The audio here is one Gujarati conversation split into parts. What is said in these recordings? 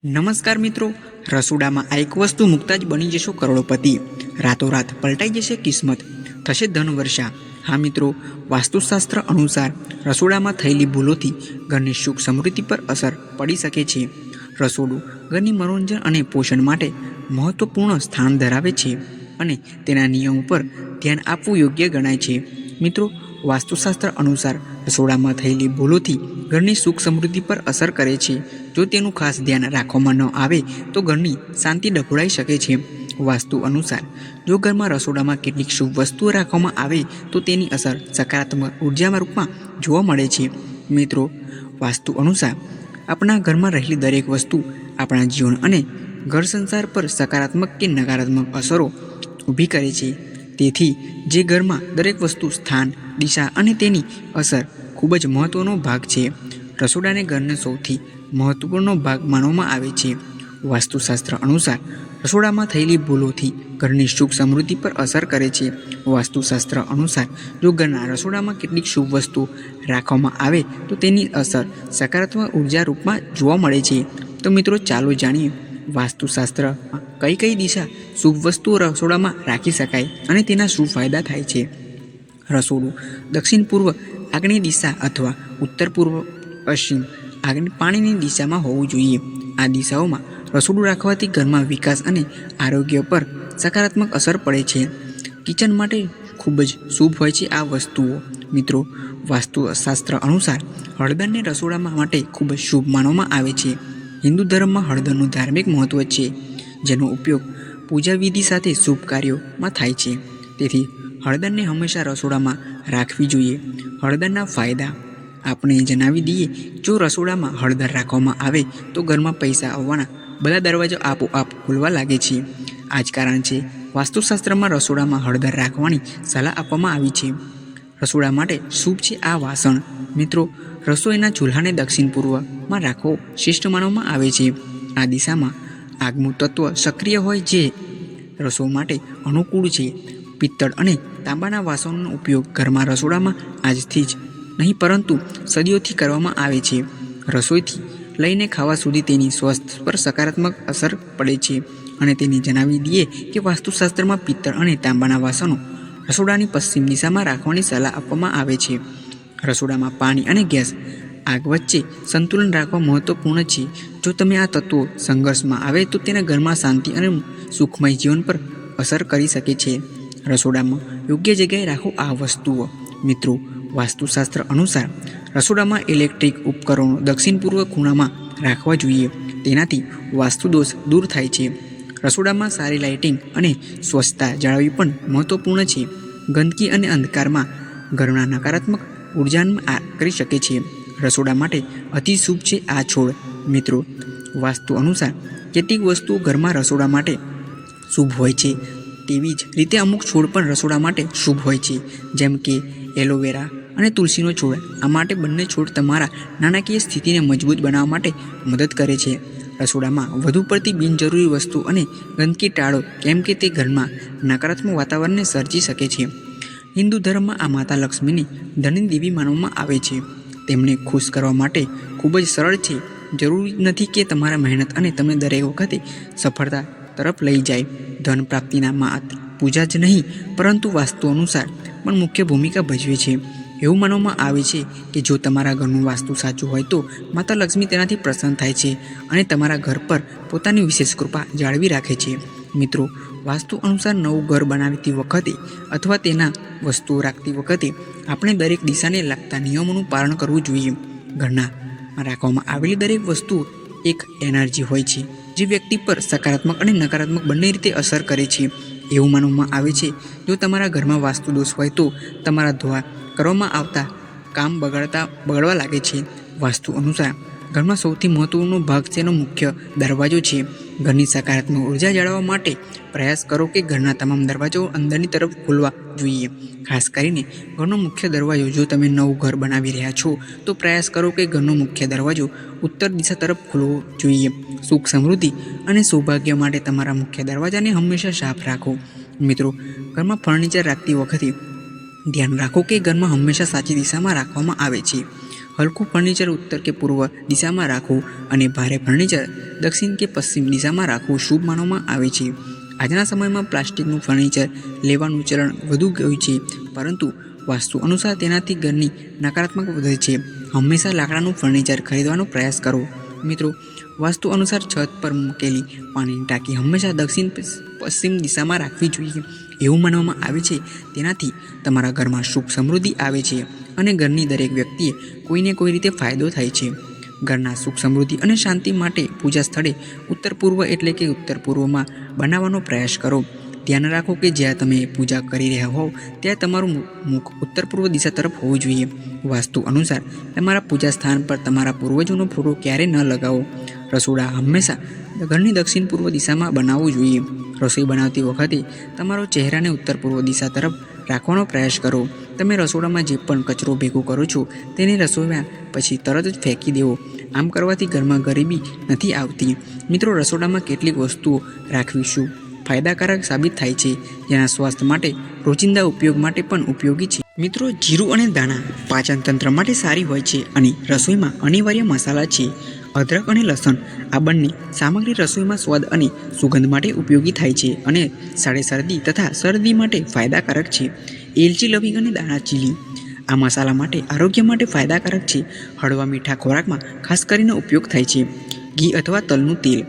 નમસ્કાર મિત્રો, રસોડામાં આ એક વસ્તુ મૂકતા જ બની જશો કરોડપતિ. રાતોરાત પલટાઈ જશે કિસ્મત, થશે ધનવર્ષા. હા મિત્રો, વાસ્તુશાસ્ત્ર અનુસાર રસોડામાં થયેલી ભૂલોથી ઘરની સુખ સમૃદ્ધિ પર અસર પડી શકે છે. રસોડું ઘરની મનોરંજન અને પોષણ માટે મહત્વપૂર્ણ સ્થાન ધરાવે છે અને તેના નિયમો પર ધ્યાન આપવું યોગ્ય ગણાય છે. મિત્રો, વાસ્તુશાસ્ત્ર અનુસાર રસોડામાં થયેલી ભૂલોથી ઘરની સુખ સમૃદ્ધિ પર અસર કરે છે. જો તેનું ખાસ ધ્યાન રાખવામાં ન આવે તો ઘરની શાંતિ ડગોળાઈ શકે છે. વાસ્તુ અનુસાર જો ઘરમાં રસોડામાં કેટલીક શુભ વસ્તુઓ રાખવામાં આવે તો તેની અસર સકારાત્મક ઉર્જાના રૂપમાં જોવા મળે છે. મિત્રો, વાસ્તુ અનુસાર આપણા ઘરમાં રહેલી દરેક વસ્તુ આપણા જીવન અને ઘર સંસાર પર સકારાત્મક કે નકારાત્મક અસરો ઊભી કરે છે. તેથી જે ઘરમાં દરેક વસ્તુ સ્થાન, દિશા અને તેની અસર ખૂબ જ મહત્વનો ભાગ છે. રસોડાને ઘરનો સૌથી મહત્વપૂર્ણ ભાગ માનવામાં આવે છે. વાસ્તુશાસ્ત્ર અનુસાર રસોડામાં થયેલી ભૂલોથી ઘરની સુખ સમૃદ્ધિ પર અસર કરે છે. વાસ્તુશાસ્ત્ર અનુસાર જો ઘરના રસોડામાં કેટલીક શુભ વસ્તુ રાખવામાં આવે તો તેની અસર સકારાત્મક ઉર્જા રૂપમાં જોવા મળે છે. તો મિત્રો, ચાલો જાણીએ વાસ્તુશાસ્ત્રમાં કઈ કઈ દિશા શુભ વસ્તુઓ રસોડામાં રાખી શકાય અને તેના શું ફાયદા થાય છે. રસોડું દક્ષિણ પૂર્વ આગની દિશા અથવા ઉત્તર પૂર્વ પશ્ચિમ પાણીની દિશામાં હોવું જોઈએ. આ દિશાઓમાં રસોડું રાખવાથી ઘરમાં વિકાસ અને આરોગ્ય પર સકારાત્મક અસર પડે છે. કિચન માટે ખૂબ જ શુભ હોય છે આ વસ્તુઓ. મિત્રો, વાસ્તુશાસ્ત્ર અનુસાર હળદરને રસોડા માટે ખૂબ જ શુભ માનવામાં આવે છે. હિન્દુ ધર્મમાં હળદરનું ધાર્મિક મહત્વ છે, જેનો ઉપયોગ પૂજા વિધિ સાથે શુભ કાર્યોમાં થાય છે. તેથી હળદરને હંમેશા રસોડામાં રાખવી જોઈએ. હળદરના ફાયદા આપણે જણાવી દઈએ. જો રસોડામાં હળદર રાખવામાં આવે તો ઘરમાં પૈસા આવવાના બધા દરવાજા આપોઆપ ખુલવા લાગે છે. આ જ કારણ છે વાસ્તુશાસ્ત્રમાં રસોડામાં હળદર રાખવાની સલાહ આપવામાં આવી છે. રસોડા માટે શુભ છે આ વાસણ. મિત્રો, રસોઈના ચૂલાને દક્ષિણ પૂર્વમાં રાખવો શ્રેષ્ઠ માનવામાં આવે છે. આ દિશામાં આગનું તત્વ સક્રિય હોય જે રસોઈ માટે અનુકૂળ છે. પિત્તળ અને તાંબાના વાસણોનો ઉપયોગ ઘરમાં રસોડામાં આજથી જ નહીં પરંતુ સદીઓથી કરવામાં આવે છે. રસોઈથી લઈને ખાવા સુધી તેની સ્વાસ્થ્ય પર સકારાત્મક અસર પડે છે. અને તેને જણાવી દઈએ કે વાસ્તુશાસ્ત્રમાં પિત્તળ અને તાંબાના વાસણો રસોડાની પશ્ચિમ દિશામાં રાખવાની સલાહ આપવામાં આવે છે. રસોડામાં પાણી અને ગેસ આગ વચ્ચે સંતુલન રાખવા મહત્વપૂર્ણ છે. જો તમે આ તત્વો સંઘર્ષમાં આવે તો તેના ઘરમાં શાંતિ અને સુખમય જીવન પર અસર કરી શકે છે. રસોડામાં યોગ્ય જગ્યાએ રાખો આ વસ્તુઓ. મિત્રો, વાસ્તુશાસ્ત્ર અનુસાર રસોડામાં ઇલેક્ટ્રિક ઉપકરણો દક્ષિણ પૂર્વ ખૂણામાં રાખવા જોઈએ. તેનાથી વાસ્તુદોષ દૂર થાય છે. રસોડામાં સારી લાઇટિંગ અને સ્વચ્છતા જાળવવી પણ મહત્વપૂર્ણ છે. ગંદકી અને અંધકારમાં ઘરના નકારાત્મક ઉર્જાને કરી શકે છે. રસોડા માટે અતિ શુભ છે આ છોડ. મિત્રો, વાસ્તુ અનુસાર કેટલીક વસ્તુઓ ઘરમાં રસોડા માટે શુભ હોય છે, તેવી જ રીતે અમુક છોડ પણ રસોડા માટે શુભ હોય છે, જેમ કે એલોવેરા અને તુલસીનો છોડ. આ માટે બંને છોડ તમારા નાણાકીય સ્થિતિને મજબૂત બનાવવા માટે મદદ કરે છે. રસોડામાં વધુ પડતી બિનજરૂરી વસ્તુ અને ગંદકી ટાળો, કેમ કે તે ઘરમાં નકારાત્મક વાતાવરણને સર્જી શકે છે. હિન્દુ ધર્મમાં આ માતા લક્ષ્મીની ધનની દેવી માનવામાં આવે છે. તેમને ખુશ કરવા માટે ખૂબ જ સરળ છે. જરૂરી નથી કે તમારા મહેનત અને તમને દરેક વખતે સફળતા તરફ લઈ જાય. ધન પ્રાપ્તિના માત્ર પૂજા જ નહીં પરંતુ વાસ્તુ અનુસાર પણ મુખ્ય ભૂમિકા ભજવે છે. એવું માનવામાં આવે છે કે જો તમારા ઘરનું વાસ્તુ સાચું હોય તો માતા લક્ષ્મી તેનાથી પ્રસન્ન થાય છે અને તમારા ઘર પર પોતાની વિશેષ કૃપા જાળવી રાખે છે. મિત્રો, વાસ્તુ અનુસાર નવું ઘર બનાવતી વખતે અથવા તેના વસ્તુઓ રાખતી વખતે આપણે દરેક દિશાને લાગતા નિયમોનું પાલન કરવું જોઈએ. ઘરના રાખવામાં આવેલી દરેક વસ્તુ એક એનર્જી હોય છે જે વ્યક્તિ પર સકારાત્મક અને નકારાત્મક બંને રીતે અસર કરે છે. એવું માનવામાં આવે છે જો તમારા ઘરમાં વાસ્તુ દોષ હોય તો તમારા દ્વારા કરવામાં આવતા કામ બગડવા લાગે છે. વાસ્તુ અનુસાર ઘરમાં સૌથી મહત્વનો ભાગ તેનો મુખ્ય દરવાજો છે. ઘરની સકારાત્મક ઉર્જા જાળવવા માટે પ્રયાસ કરો કે ઘરના તમામ દરવાજાઓ અંદરની તરફ ખોલવા જોઈએ. ખાસ કરીને ઘરનો મુખ્ય દરવાજો. જો તમે નવું ઘર બનાવી રહ્યા છો તો પ્રયાસ કરો કે ઘરનો મુખ્ય દરવાજો ઉત્તર દિશા તરફ ખોલવો જોઈએ. સુખ સમૃદ્ધિ અને સૌભાગ્ય માટે તમારા મુખ્ય દરવાજાને હંમેશા સાફ રાખો. મિત્રો, ઘરમાં ફર્નિચર રાખતી વખતે ધ્યાન રાખો કે ઘરમાં હંમેશા સાચી દિશામાં રાખવામાં આવે છે. હલકું ફર્નિચર ઉત્તર કે પૂર્વ દિશામાં રાખવું અને ભારે ફર્નિચર દક્ષિણ કે પશ્ચિમ દિશામાં રાખવું શુભ માનવામાં આવે છે. આજના સમયમાં પ્લાસ્ટિકનું ફર્નિચર લેવાનું ચલણ વધુ ગયું છે, પરંતુ વાસ્તુ અનુસાર તેનાથી ઘરની નકારાત્મક વધે છે. હંમેશા લાકડાનું ફર્નિચર ખરીદવાનો પ્રયાસ કરો. મિત્રો, વાસ્તુ અનુસાર છત પર મૂકેલી પાણીની ટાંકી હંમેશા દક્ષિણ પશ્ચિમ દિશામાં રાખવી જોઈએ. એવું માનવામાં આવે છે તેનાથી તમારા ઘરમાં સુખ સમૃદ્ધિ આવે છે અને ઘરની દરેક વ્યક્તિએ કોઈને કોઈ રીતે ફાયદો થાય છે. ઘરના સુખ સમૃદ્ધિ અને શાંતિ માટે પૂજા સ્થળે ઉત્તર પૂર્વ એટલે કે ઉત્તર પૂર્વમાં બનાવવાનો પ્રયાસ કરો. ધ્યાન રાખો કે જ્યાં તમે પૂજા કરી રહ્યા હોવ ત્યાં તમારું મુખ ઉત્તર પૂર્વ દિશા તરફ હોવું જોઈએ. વાસ્તુ અનુસાર તમારા પૂજા સ્થાન પર તમારા પૂર્વજોનો ફોટો ક્યારેય ન લગાવો. રસોડા હંમેશા ઘરની દક્ષિણ પૂર્વ દિશામાં બનાવવું જોઈએ. રસોઈ બનાવતી વખતે તમારો ચહેરાને ઉત્તર પૂર્વ દિશા તરફ રાખવાનો પ્રયાસ કરો. તમે રસોડામાં જે પણ કચરો ભેગો કરો છો તેને રસોઈમાં પછી તરત જ ફેંકી દેવો. આમ કરવાથી ઘરમાં ગરીબી નથી આવતી. મિત્રો, રસોડામાં કેટલીક વસ્તુઓ રાખવીશું ફાયદાકારક સાબિત થાય છે, જેના સ્વાસ્થ્ય માટે રોજિંદા ઉપયોગ માટે પણ ઉપયોગી છે. મિત્રો, જીરું અને દાણા પાચન તંત્ર માટે સારી હોય છે અને રસોઈમાં અનિવાર્ય મસાલા છે. અદરક અને લસણ આ બંને સામગ્રી રસોઈમાં સ્વાદ અને સુગંધ માટે ઉપયોગી થાય છે અને શરદી તથા શરદી માટે ફાયદાકારક છે. એલચી, લવિંગ અને દાણા ચીલી આ મસાલા માટે આરોગ્ય માટે ફાયદાકારક છે. હળવા મીઠા ખોરાકમાં ખાસ કરીને ઉપયોગ થાય છે. ઘી અથવા તલનું તેલ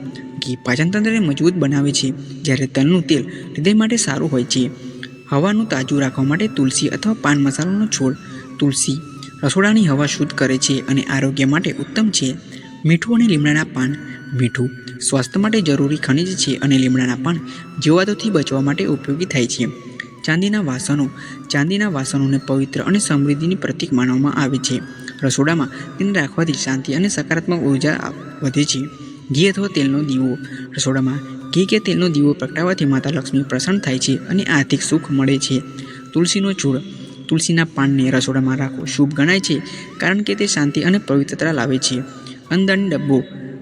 ઘી પાચનતંત્રને મજબૂત બનાવે છે, જ્યારે તલનું તેલ હૃદય માટે સારું હોય છે. હવાનું તાજું રાખવા માટે તુલસી અથવા પાન મસાલાનો છોડ. તુલસી રસોડાની હવા શુદ્ધ કરે છે અને આરોગ્ય માટે ઉત્તમ છે. મીઠું અને લીમડાના પાન મીઠું સ્વાસ્થ્ય માટે જરૂરી ખનિજ છે અને લીમડાના પાન જીવાતોથી બચવા માટે ઉપયોગી થાય છે. ચાંદીના વાસણો ચાંદીના વાસણોને પવિત્ર અને સમૃદ્ધિની પ્રતીક માનવામાં આવે છે. રસોડામાં તેને રાખવાથી શાંતિ અને સકારાત્મક ઉર્જા વધે છે. ઘી અથવા તેલનો દીવો રસોડામાં ઘી કે તેલનો દીવો પ્રગટાવવાથી માતા લક્ષ્મી પ્રસન્ન થાય છે અને આર્થિક સુખ મળે છે. તુલસીનો છોડ તુલસીના પાનને રસોડામાં રાખવો શુભ ગણાય છે, કારણ કે તે શાંતિ અને પવિત્રતા લાવે છે. અંદરની ડબ્બો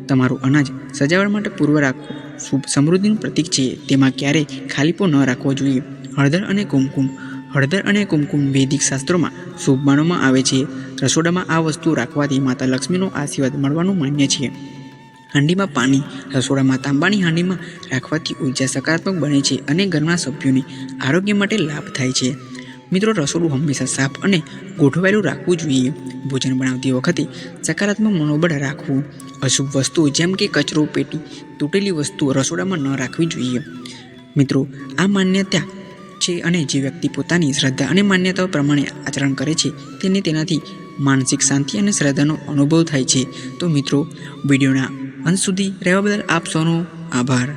તમારું અનાજ સજાવટ માટે પૂર્વ રાખવો શુભ સમૃદ્ધિનું પ્રતીક છે. તેમાં ક્યારેય ખાલીપો ન રાખવો જોઈએ. હળદર અને કુમકુમ વૈદિક શાસ્ત્રોમાં શુભ માનવામાં આવે છે. રસોડામાં આ વસ્તુ રાખવાથી માતા લક્ષ્મીનો આશીર્વાદ મળવાનું માન્ય છે. હાંડીમાં પાણી રસોડામાં તાંબાની હાંડીમાં રાખવાથી ઉર્જા સકારાત્મક બને છે અને ઘરના સભ્યોને આરોગ્ય માટે લાભ થાય છે. મિત્રો, રસોડું હંમેશા સાફ અને ગોઠવાયેલું રાખવું જોઈએ. ભોજન બનાવતી વખતે સકારાત્મક મનોબળ રાખવું. અશુભ વસ્તુઓ જેમ કે કચરો પેટી તૂટેલી વસ્તુઓ રસોડામાં ન રાખવી જોઈએ. મિત્રો, આ માન્યતા છે અને જે વ્યક્તિ પોતાની શ્રદ્ધા અને માન્યતાઓ પ્રમાણે આચરણ કરે છે તેને તેનાથી માનસિક શાંતિ અને શ્રદ્ધાનો અનુભવ થાય છે. તો મિત્રો, વિડીયોના અંત સુધી રહેવા બદલ આપ સૌનો આભાર.